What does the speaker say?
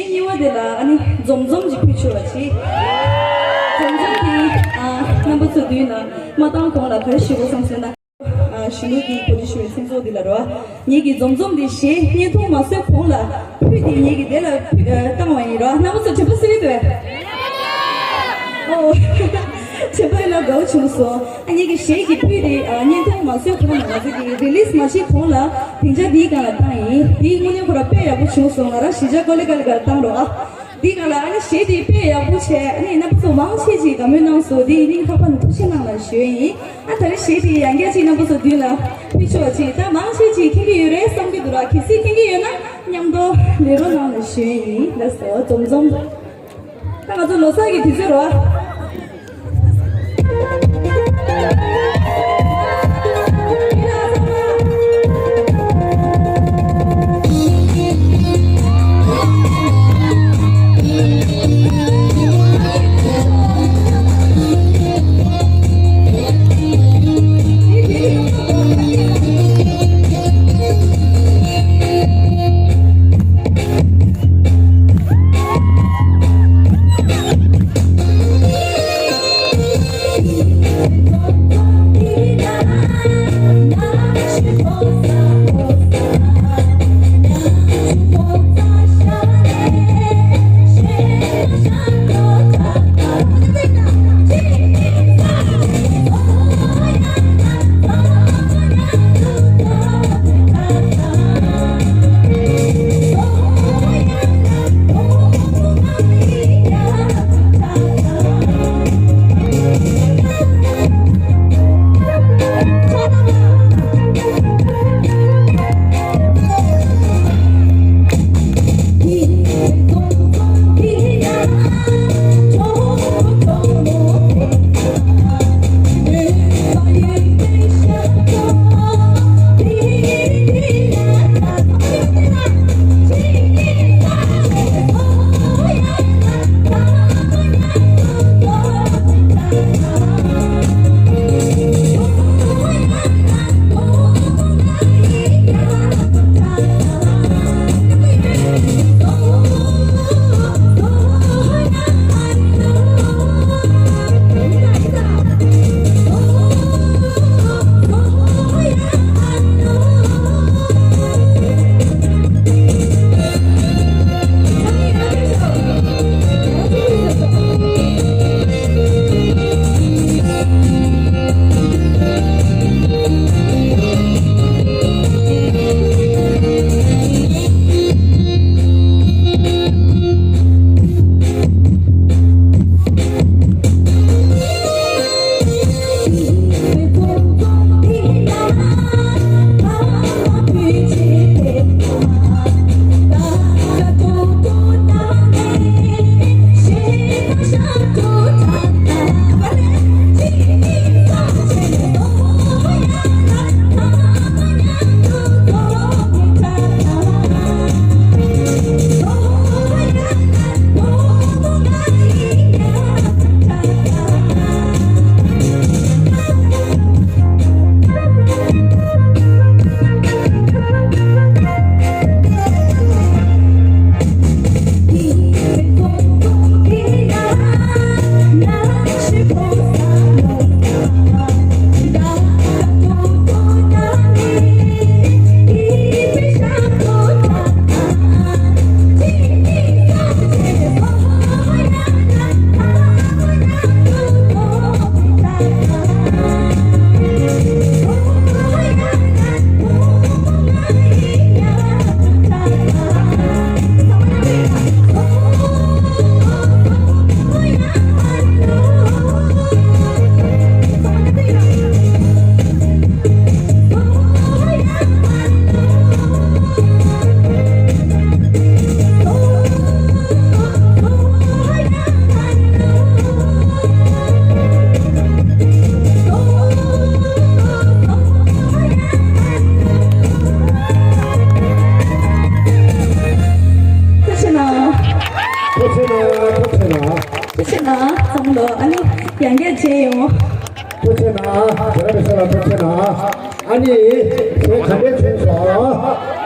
你我的啦，安尼种种就开出了去，种种的那不是对呢，马当讲了，开始我上身了。是你的过去学生做的了，是吧？你给种种的些，你从嘛水空了，配的你给得了当完了，那不是全部是对。哦，全部那够清楚。你给谁给配的你从嘛水空了，这个 release 嘛水空了，平常你干了当一，你我那会儿背也不清楚了，现在搞那个当了啊。你讲了，你谁的背也不切，你那不是往前去，咱们能说的，你他把你不行了学艺，他的谁的人家去那不是对了，你说去，但往前去，听个有人上个多了，其实听个有呢，人都那个能学艺，那是我种种，那个做老师给提出了。不是拿，这个是不是拿？啊，你看得清楚啊？